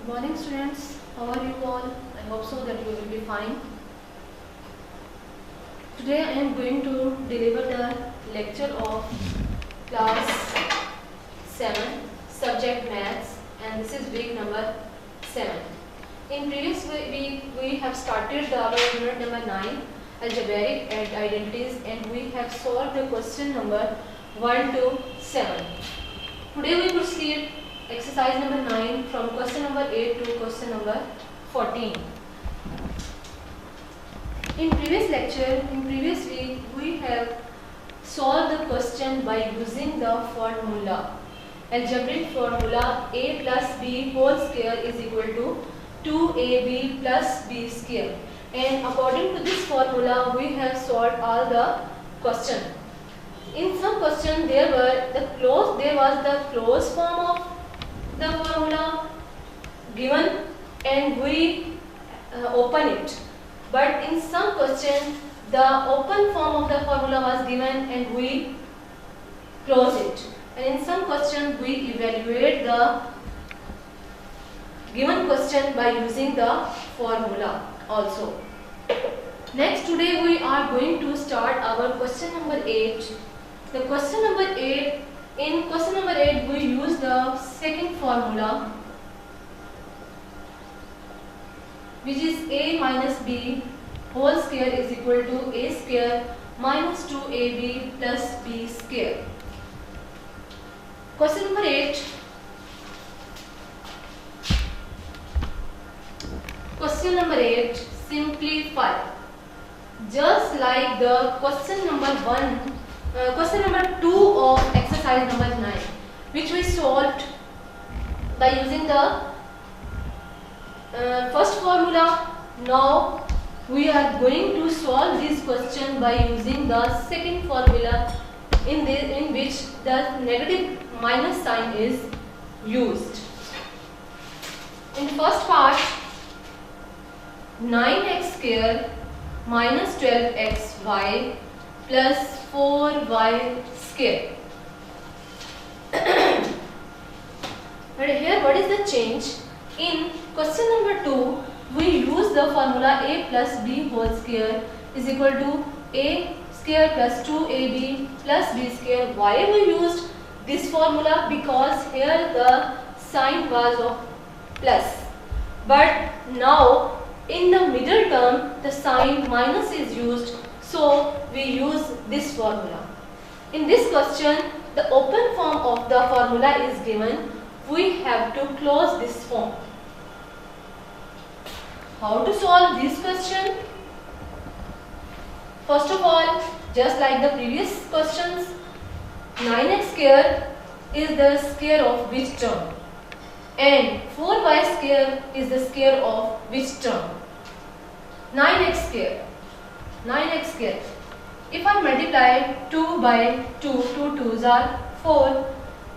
Good morning students, how are you all? I hope so that you will be fine. Today I am going to deliver the lecture of class 7 subject maths, and this is week number 7. In previous week we have started our unit number 9 algebraic identities, and we have solved the question number 1 to 7. Today we proceed exercise number 9 from question number 8 to question number 14. In previous week, we have solved the question by using the formula, algebraic formula a plus b whole square is equal to 2ab plus b square. And according to this formula, we have solved all the question. In some question, there was the closed form of the formula given, and we open it. But in some question, the open form of the formula was given and we close it. And in some question, we evaluate the given question by using the formula also. Next, today we are going to start our question number 8. The question number 8, in question number 8, we use the second formula, which is a minus b whole square is equal to a square minus 2ab plus b square. Question number 8. Question number 8, simplify. Just like the question number 2 of exercise number 9, which we solved by using the first formula. Now we are going to solve this question by using the second formula, in which the negative minus sign is used. In first part, 9x square minus 12xy plus 4y square. But here, what is the change? In question number 2, we use the formula a plus b whole square is equal to a square plus 2ab plus b square. Why we used this formula? Because here the sign was of plus, but now in the middle term the sign minus is used, so we use this formula. In this question, the open form of the formula is given. We have to close this form. How to solve this question? First of all, just like the previous questions, 9x square is the square of which term, and 4y square is the square of which term? 9x square. If I multiply 2 by 2, 2 2s are 4,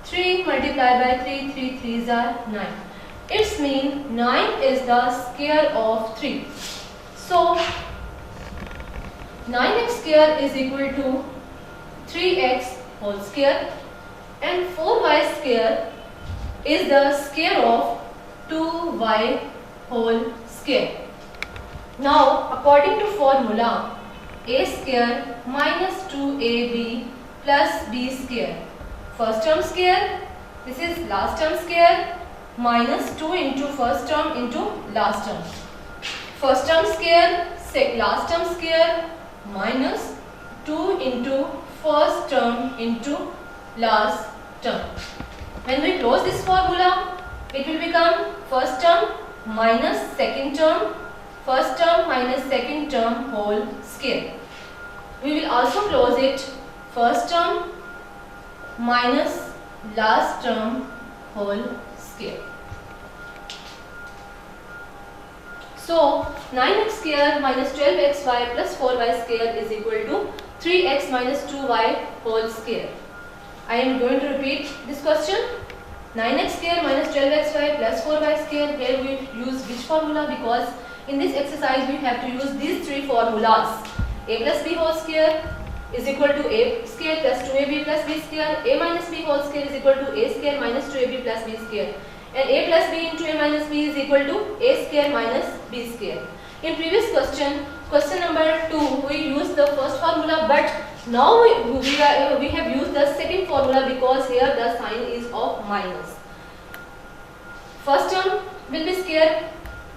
3 multiplied by 3, 3 3s are 9. It means 9 is the square of 3. So 9x square is equal to 3x whole square, and 4y square is the square of 2y whole square. Now, according to formula, a square minus 2ab plus b square. First term square, this is last term square, minus 2 into first term into last term. First term square, last term square, minus 2 into first term into last term. When we close this formula, it will become first term minus second term, first term minus second term whole square. We will also close it first term minus last term whole square. So 9x square minus 12xy plus 4y square is equal to 3x minus 2y whole square. I am going to repeat this question. 9x square minus 12xy plus 4y square. Here we use which formula? Because in this exercise we have to use these three formulas. A plus b whole square is equal to a square plus 2ab plus b square. A minus b whole square is equal to a square minus 2ab plus b square. and a plus b into a minus b is equal to a square minus b square. In previous question number 2, we used the first formula, but now we have used the second formula because here the sign is of minus. First term will be square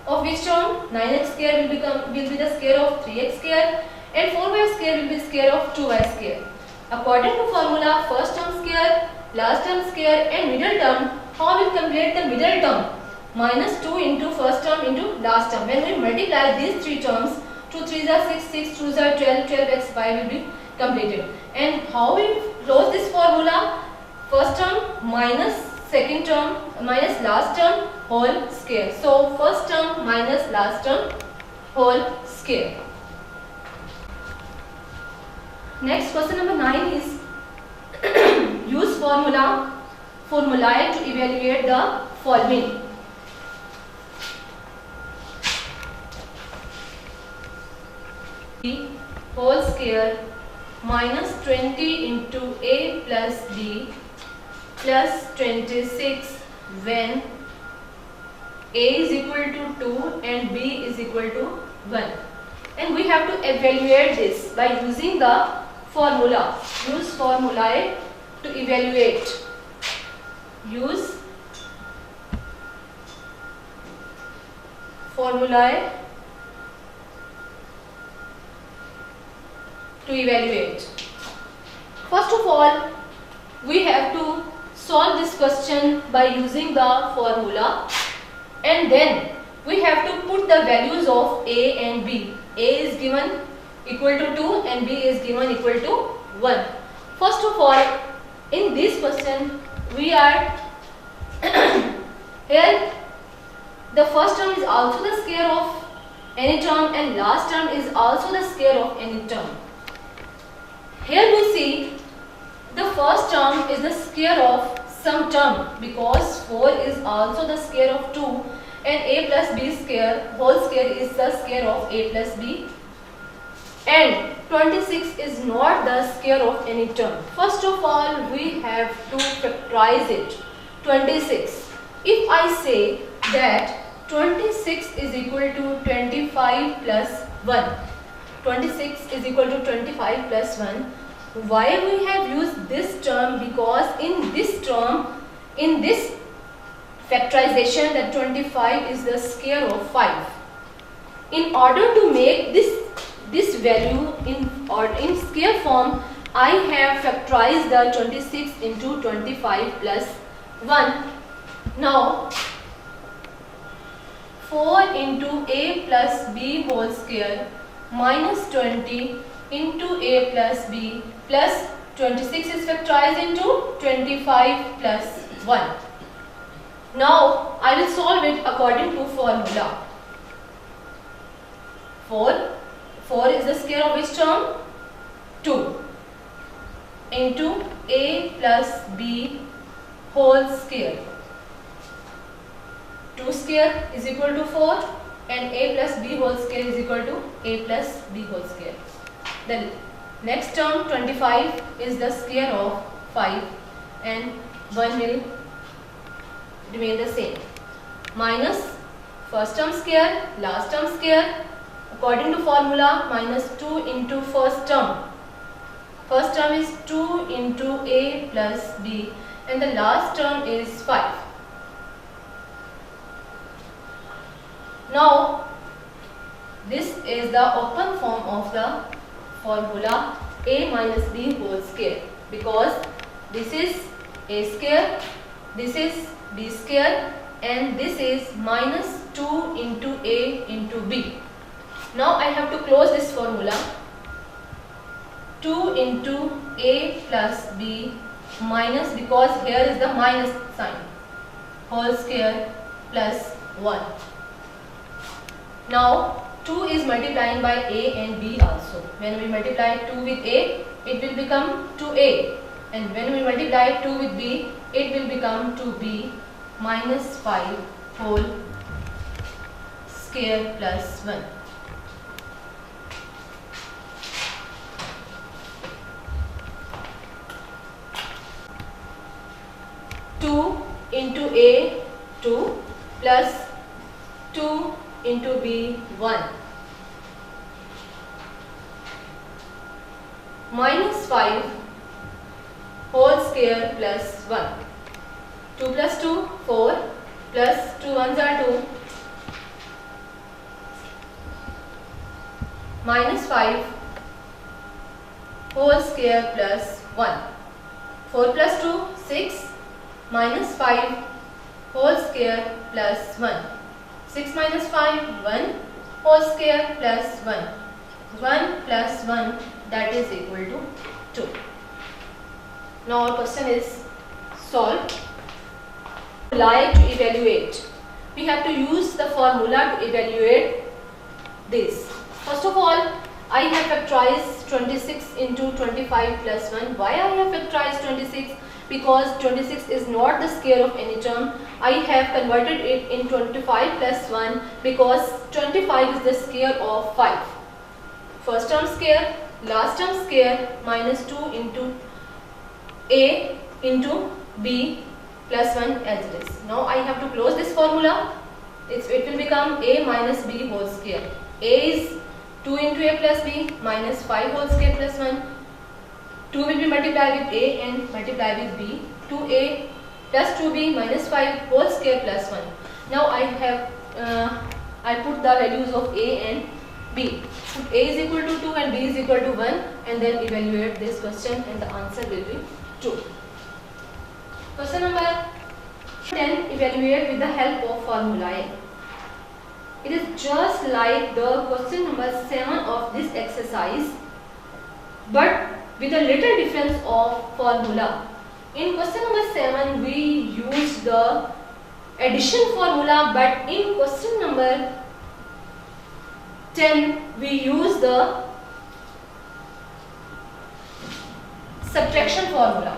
of which term? 9x square will be the square of 3x square, and 4y square will be square of 2y square. According to formula, first term square, last term square, and middle term, how we calculate the middle term? Minus 2 into first term into last term. When we multiply these three terms, 2 3s are 6, 6 2s are 12, 12x y will be completed. And how we close this formula? First term minus second term minus last term whole square. So first term minus last term whole square. Next, question number 9 is use formulae to evaluate the following. Whole square minus 20 into a plus b plus 26 when a is equal to 2 and b is equal to 1. And we have to evaluate this by using the formula. Use formulae to evaluate. Use formulae to evaluate. First of all, we have to solve this question by using the formula, and then we have to put the values of a and b. A is given equal to 2 and b is given equal to 1. First of all, in this question we are here the first term is also the square of any term and last term is also the square of any term. Here we see the first term is the square of some term because 4 is also the square of 2 and a plus b square whole square is the square of a plus b, and 26 is not the square of any term. First of all, we have to factorize it. 26. If I say that 26 is equal to 25 plus 1, 26 is equal to 25 plus 1. Why we have used this term? Because in this term, in this factorization, that 25 is the square of 5. In order to make this value in square form, I have factorized the 26 into 25 plus 1. Now 4 into a plus b whole square minus 20 into a plus b plus 26 is factorized into 25 plus 1. Now I will solve it according to formula. 4 is the square of which term? 2 into a plus b whole square. 2 square is equal to 4 and a plus b whole square is equal to a plus b whole square. The next term 25 is the square of 5 and 1 will remain the same. Minus first term square, last term square. According to formula, minus 2 into first term. First term is 2 into a plus b and the last term is 5. Now this is the open form of the formula a minus b whole square, because this is a square, this is b square and this is minus 2 into a into b. Now I have to close this formula. 2 into a plus b minus, because here is the minus sign, whole square plus 1. Now 2 is multiplying by a and b also. When we multiply 2 with a, it will become 2a, and when we multiply 2 with b, it will become 2b minus 5 whole square plus 1. 2 into a 2 plus 2 into b 1 minus 5 whole square plus 1. 2 plus 2 4 plus 2 ones are 2 minus 5 whole square plus 1. 4 plus 2 6 minus 5 whole square plus 1. 6 minus 5 1 whole square plus 1. 1 plus 1, that is equal to 2. Now our question is solved. Like to evaluate, we have to use the formula to evaluate this. First of all, I have factorized 26 into 25 plus 1. Why I have factorized 26? Because 26 is not the square of any term. I have converted it in 25 plus 1 because 25 is the square of 5. First term square, last term square minus 2 into a into b plus 1 as it is. Now I have to close this formula. It will become a minus b whole square. A is 2 into a plus b minus 5 whole square plus 1. 2 will be multiplied with a and multiplied with b. 2a plus 2b minus 5 whole square plus 1. Now I have I put the values of a and b. Put a is equal to 2 and b is equal to 1 and then evaluate this question and the answer will be 2. Question number 10, evaluate with the help of formulae. It is just like the question number 7 of this exercise, but with a little difference of formula. In question number 7 we used the addition formula, but in question number 10 we use the subtraction formula.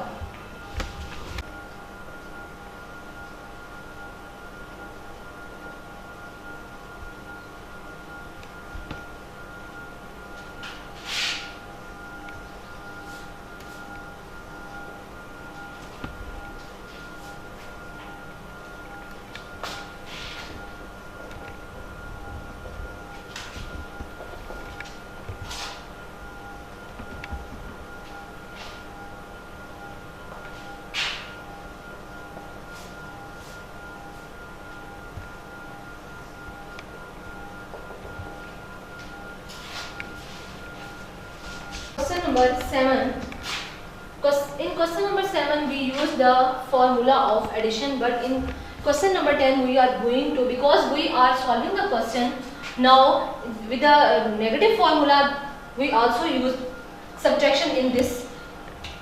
Question number 7. In question number 7 we use the formula of addition, but in question number 10 we are going to, because we are solving the question now with the negative formula, we also use subtraction in this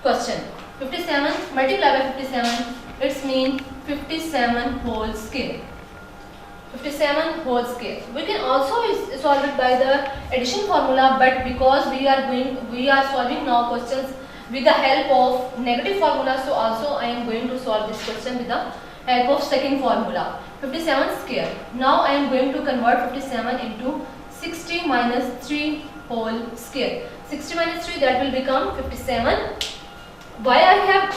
question. 57 multiplied by 57, it's mean 57 whole square. 57 whole square. We can also solve it by the addition formula, but because we are solving now questions with the help of negative formula, so also I am going to solve this question with the help of second formula. 57 square. Now I am going to convert 57 into 60 minus 3 whole square. 60 minus 3, that will become 57. Why I have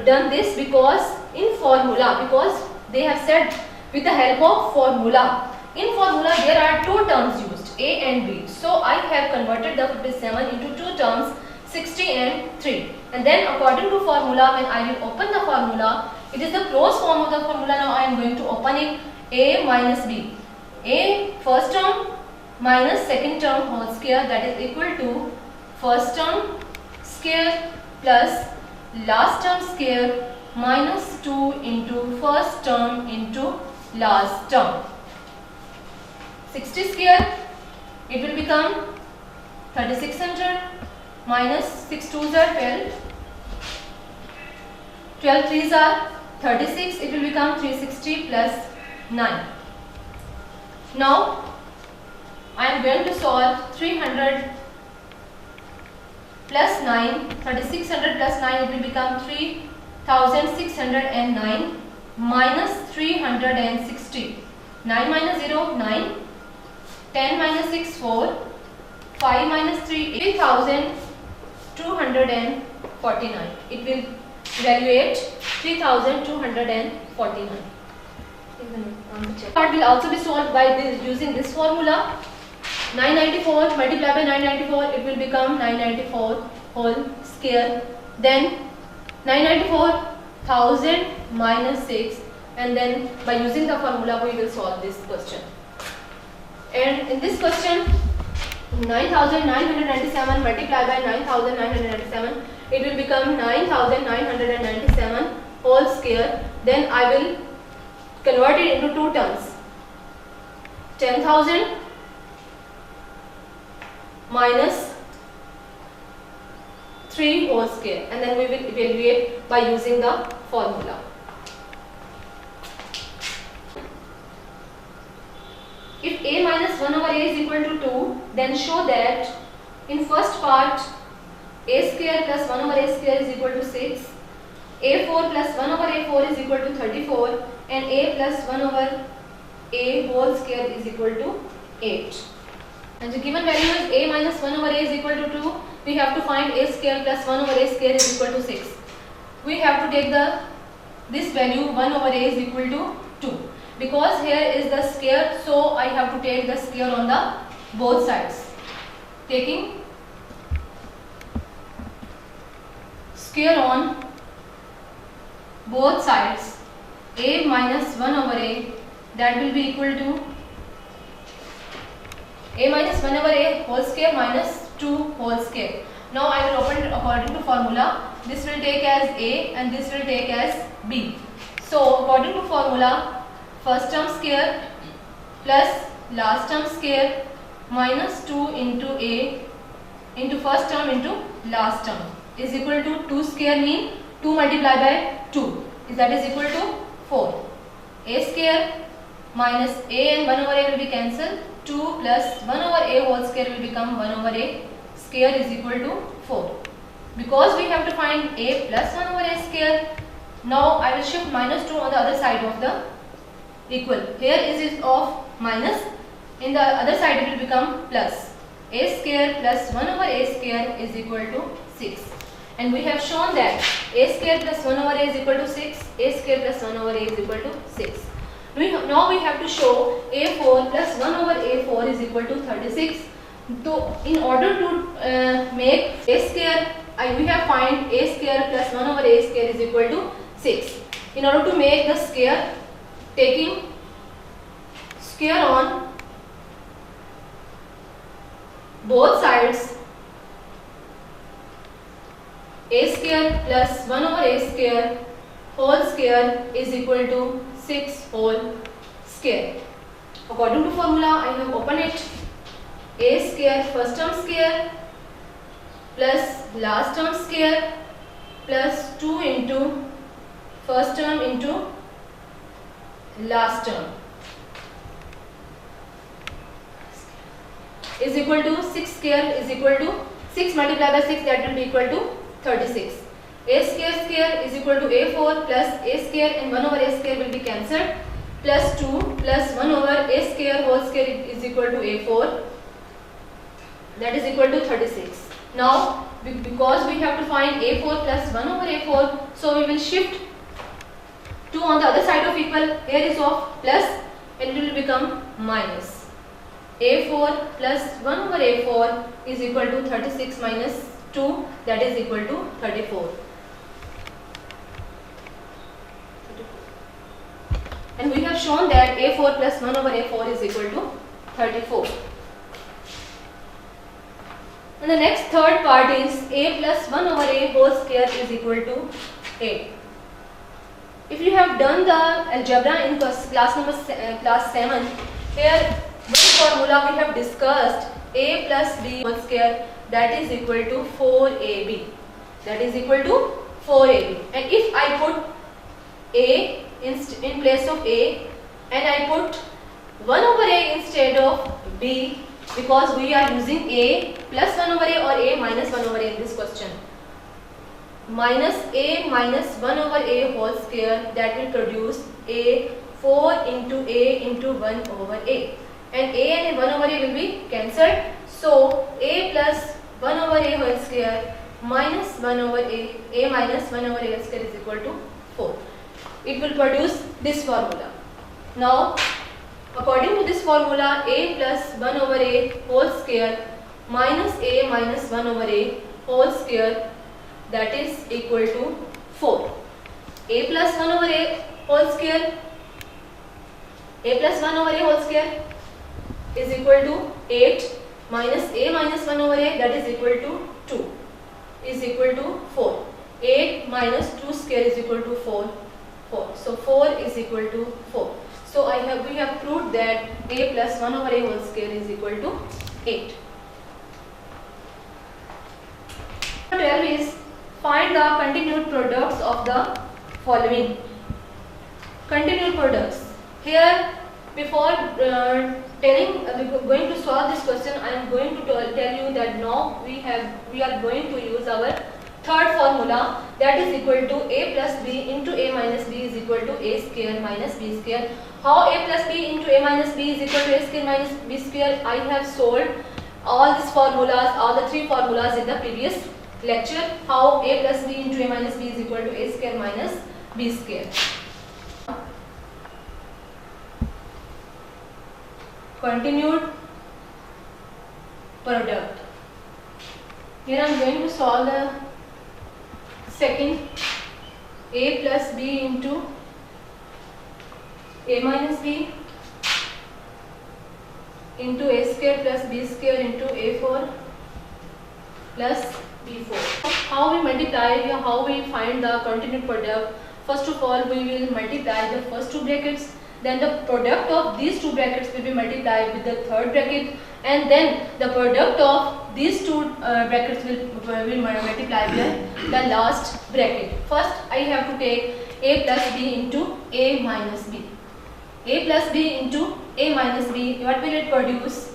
done this? Because in formula, because they have said with the help of formula. In formula there are two terms used, a and b. So I have converted the 57 into two terms, 60 and 3. And then according to formula, when I will open the formula, it is the closed form of the formula. Now I am going to open it. A minus b. A first term minus second term whole square, that is equal to first term square plus last term square minus 2 into first term into last term. 60 square, it will become 3600 minus 6 2s are 12. 12 3s are 36, it will become 360 plus 9. Now I am going to solve 300 plus 9, 3600 plus 9, it will become 3609 minus 360. 9 minus 0, 9. 10 minus 6, 4. 5 minus 3, 3249. It will evaluate 3249. Part will also be solved by this using this formula. 994 multiplied by 994, it will become 994 whole square. Then 994,000 minus 6, and then by using the formula we will solve this question. And in this question, 9,997 multiplied by 9,997, it will become 9,997 whole square. Then I will convert it into two terms. 10,000 minus 3 whole square, and then we will evaluate by using the formula. If a minus 1 over a is equal to 2, then show that in first part a square plus 1 over a square is equal to 6, a4 plus 1 over a4 is equal to 34, and a plus 1 over a whole square is equal to 8. And the given value is a minus 1 over a is equal to 2. We have to find a square plus 1 over a square is equal to 6. We have to take this value 1 over a is equal to 2. Because here is the square, so I have to take the square on the both sides. Taking square on both sides, a minus 1 over a, that will be equal to a minus 1 over a whole square minus 2 whole square. Now I will open it according to formula. This will take as a and this will take as b. So according to formula, first term square plus last term square minus 2 into a into first term into last term is equal to 2 square mean 2 multiplied by 2, that is equal to 4. A square minus a and 1 over a will be cancelled. 2 plus 1 over a whole square will become 1 over a square is equal to 4. Because we have to find a plus 1 over a square, now I will shift minus 2 on the other side of the equal. Here is it of minus, in the other side it will become plus. A square plus 1 over a square is equal to 6. And we have shown that a square plus 1 over a is equal to 6, a square plus 1 over a is equal to 6. Now we have to show a4 plus 1 over a4 is equal to 36. So in order to make a square, we have find a square plus 1 over a square is equal to 6. In order to make the square, taking square on both sides, a square plus 1 over a square whole square is equal to 6 whole square. According to formula, I have opened it. A square first term square plus last term square plus 2 into first term into last term is equal to 6 square is equal to 6 multiplied by 6, that will be equal to 36. A square is equal to a4 plus a square and 1 over a square will be cancelled, plus 2 plus 1 over a square whole square is equal to a4, that is equal to 36. Now because we have to find a4 plus 1 over a4, so we will shift 2 on the other side of equal. Here is of plus and it will become minus. A4 plus 1 over a4 is equal to 36 minus 2, that is equal to 34. And we have shown that a4 plus 1 over a4 is equal to 34. And the next third part is a plus 1 over a whole square is equal to 8. If you have done the algebra in class 7, here one formula we have discussed, a plus b whole square, that is equal to 4ab, that is equal to 4ab. And if I put a in place of a and I put 1 over a instead of b, because we are using a plus 1 over a or a minus 1 over a in this question, minus a minus 1 over a whole square, that will produce a 4 into a into 1 over a, and a and 1 over a will be cancelled. So a plus 1 over a whole square minus 1 over a minus 1 over a square is equal to 4. It will produce this formula. Now, according to this formula, a plus 1 over a whole square minus a minus 1 over a whole square, that is equal to 4. A plus 1 over a whole square, a plus 1 over a whole square is equal to 8 minus a minus 1 over a, that is equal to 2, is equal to 4. 8 minus 2 square is equal to 4. So 4 is equal to 4. So we have proved that a plus 1 over a whole square is equal to 8. 12 is find the continued products of the following. Continued products. Here, before going to solve this question, I am going to tell you that now we are going to use our third formula, that is equal to a plus b into a minus b is equal to a square minus b square. How a plus b into a minus b is equal to a square minus b square? I have solved all these formulas, all the three formulas in the previous lecture. How a plus b into a minus b is equal to a square minus b square. Continued product. Here I am going to solve the second, a plus b into a minus b into a square plus b square into a4 plus b4. How we multiply, how we find the continued product? First of all, we will multiply the first two brackets, then the product of these two brackets will be multiplied with the third bracket, and then the product of these two brackets will multiply with the last bracket. First, I have to take a plus b into a minus b. A plus b into a minus b, what will it produce?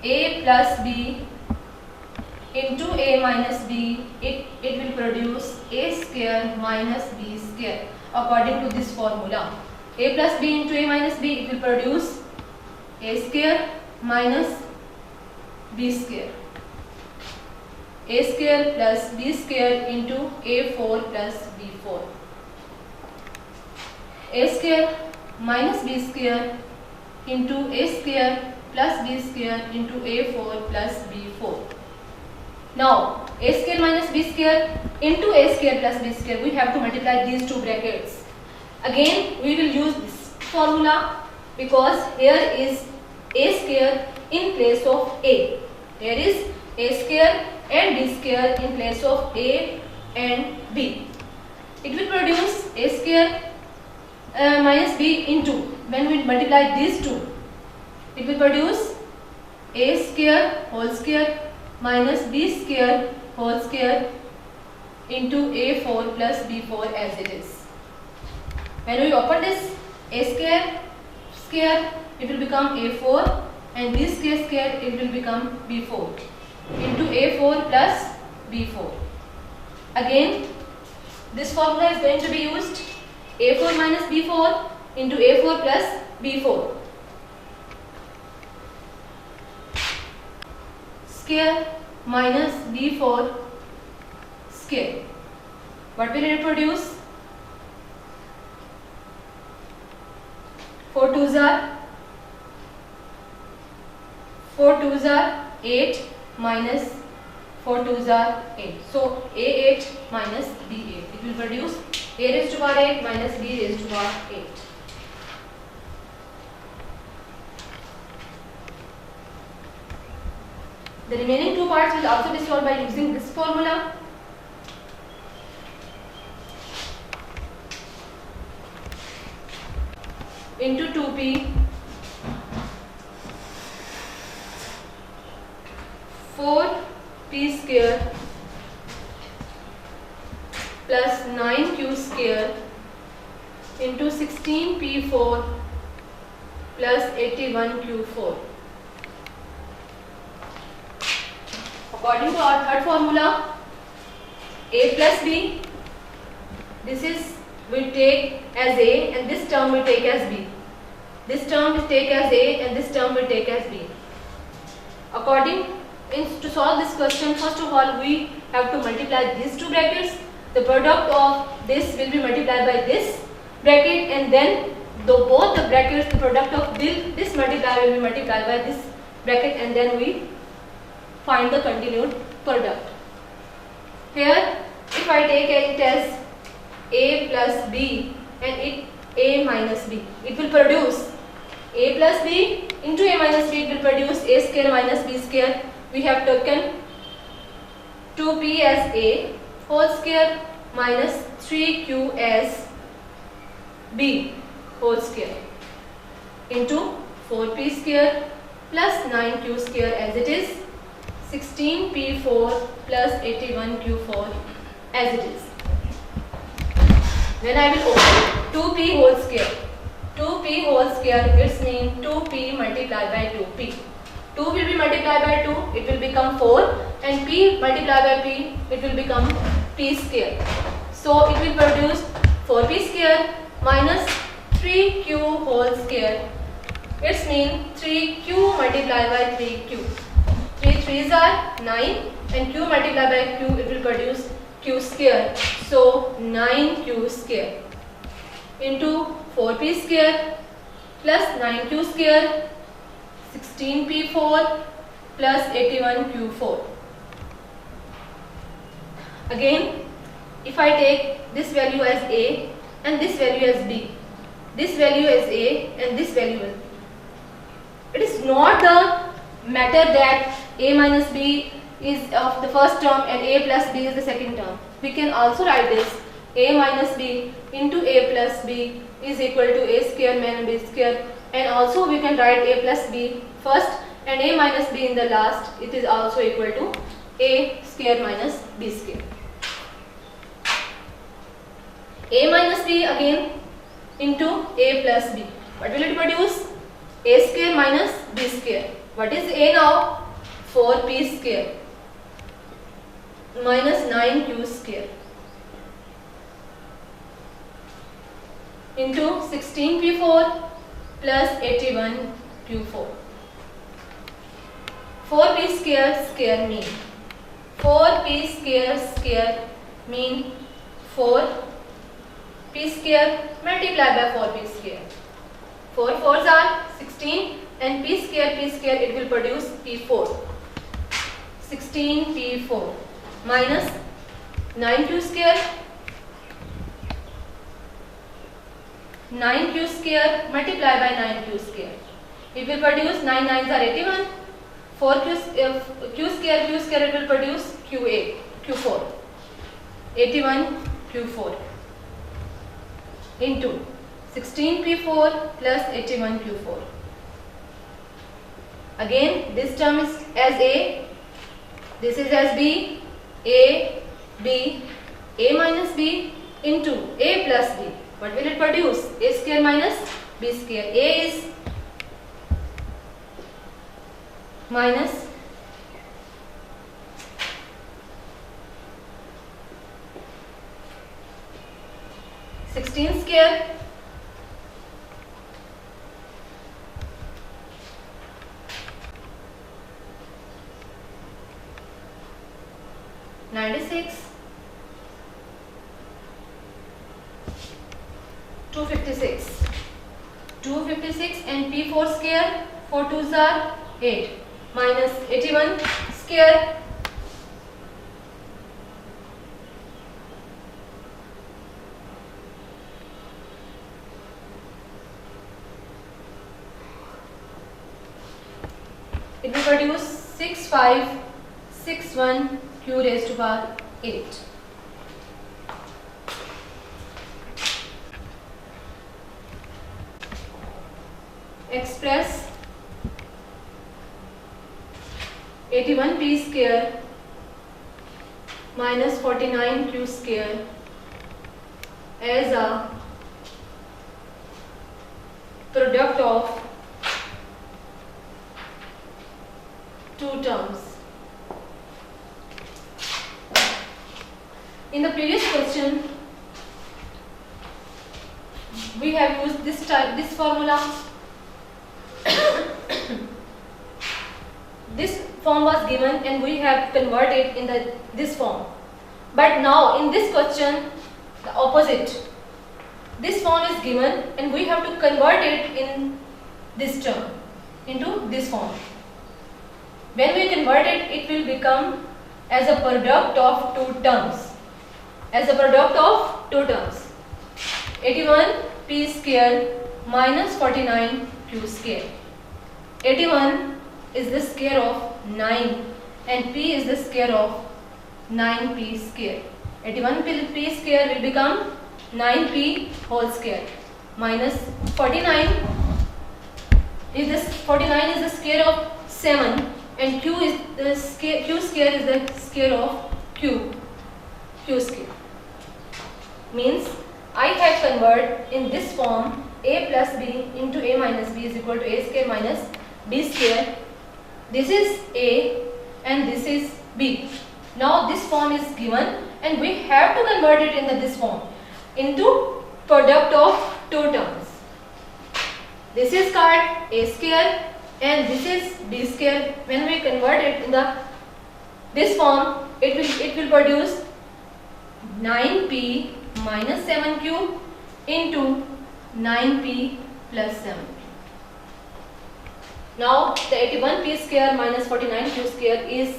A plus b into a minus b, it will produce a square minus b square according to this formula. A plus b into a minus b, it will produce a square minus b square. A square plus b square into a4 plus b4. A square minus b square into a square plus b square into a4 plus b4. Now, a square minus b square into a square plus b square, we have to multiply these two brackets. Again, we will use this formula because here is a square in place of a. Here is a square and b square in place of a and b. It will produce a square minus b into, when we multiply these two, it will produce a square whole square minus b square whole square into a4 plus b4 as it is. When we open this a square, it will become a4, and b square, it will become b4 into a4 plus b4. Again, this formula is going to be used, a4 minus b4 into a4 plus b4. Square minus b4 square. What will it produce? 4 twos are 8 minus 4 twos are 8. So a8 minus b8. It will produce a raised to power 8 minus b raised to power 8. The remaining two parts will also be solved by using this formula. Into 2p 4p square plus 9q square into 16p4 plus 81q4. According to our third formula, a plus b, this is will take as a and this term will take as b. This term will take as a and this term will take as b. To solve this question, first of all, we have to multiply these two brackets. The product of this will be multiplied by this bracket, and then though both the brackets, the product of this multiplier will be multiplied by this bracket, and then we find the continued product. Here, if I take it as a plus b and it a minus b, it will produce a plus b into a minus b, it will produce a square minus b square. We have taken 2p as a whole square minus 3q as b whole square into 4p square plus 9q square, as it is 16p4 plus 81q4 as it is. Then I will open 2p whole square. 2p whole square, its mean 2p multiplied by 2p. 2 will be multiplied by 2, it will become 4, and p multiplied by p, it will become p square. So it will produce 4p square minus 3q whole square. Its mean 3q multiplied by 3q. 3 3s are 9, and q multiplied by q, it will produce q square. So 9q square into 4p square plus 9q square, 16p4 plus 81q4. Again, if I take this value as a and this value as b, this value as a and this value as b, it is not the matter that a minus b is of the first term and a plus b is the second term. We can also write this a minus b into a plus b is equal to a square minus b square, and also we can write a plus b first and a minus b in the last. It is also equal to a square minus b square. A minus b again into a plus b. What will it produce? A square minus b square. What is a now? 4p square minus 9q square into 16p4 plus 81q4. 4p square mean 4p square mean 4p square multiplied by 4p square. 4 4s are 16, and p square it will produce p4. 16p4 minus 9q square. 9q square multiplied by 9q square. It will produce 9 9s are 81. 4q square it will produce q4. 81q4 into 16p4 plus 81q4. Again, this term is as a, this is as b, a minus b into a plus b. What will it produce? A square minus b square. A is minus 16 square (96) 256. 256 and p4 square, 4 2s are 8 minus 81 square it will produce 6561 q raised to power 8. Express 81p square minus 49q square as a product of two terms. In the previous question, we have used this formula. This form was given and we have converted in this form. But now in this question, the opposite. this form is given and we have to convert it in this term into this form. When we convert it, it will become as a product of two terms. As a product of two terms. 81p square minus 49q square. 81 is the square of 9 and p is the square of 9p square. 81p square will become 9p whole square minus 49 is the square of 7 and q square is the square of q square. Means I have converted in this form a plus b into a minus b is equal to a square minus b square. This is a and this is b. Now this form is given and we have to convert it into this form into product of two terms. This is called a square and this is b square. When we convert it in this form, it will produce 9p minus 7q into 9p plus 7. Now the 81p square minus 49q square is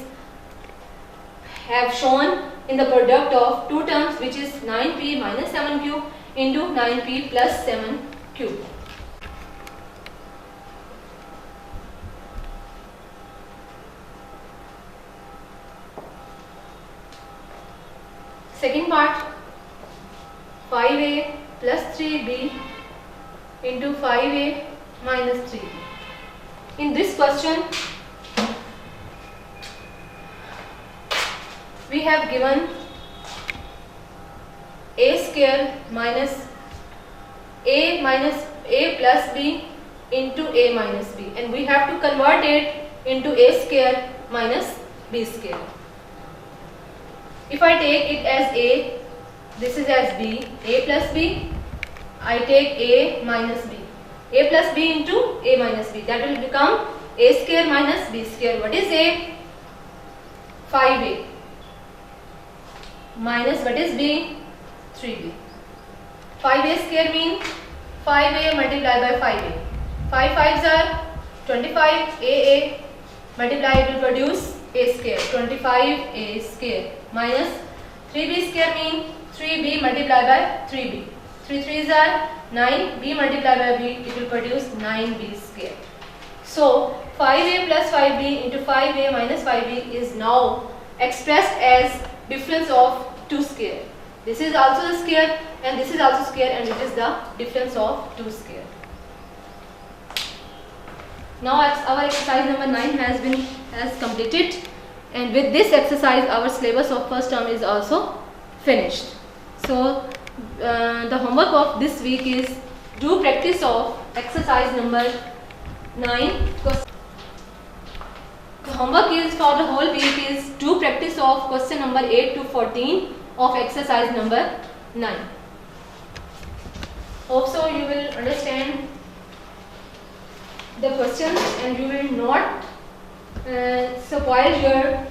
have shown in the product of two terms, which is 9p minus 7q into 9p plus 7q. Second part, 5a plus 3b into 5a minus 3b. In this question, we have given a square minus a plus b into a minus b, and we have to convert it into a square minus b square. If I take it as a, this is as b, a plus b, I take a minus b, a plus b into a minus b, that will become a square minus b square. What is a? 5a minus what is b? 3b. 5a square means 5a multiplied by 5a. 5 5s are 25, a multiply it will produce a square, 25a square minus 3b square means 3b multiplied by 3b. 3 3s are 9, b multiplied by b, it will produce 9b square. So 5a plus 5b into 5a minus 5b is now expressed as difference of two square. This is also the square and this is also square, and it is the difference of two square. Now our exercise number 9 has completed, and with this exercise our syllabus of first term is also finished. So the homework of this week is do practice of exercise number 9. The homework is for the whole week is do practice of question number 8 to 14 of exercise number 9. Hope so you will understand the questions and you will not spoil your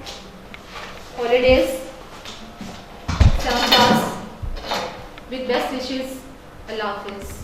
holidays. With best wishes, Allah Hafiz.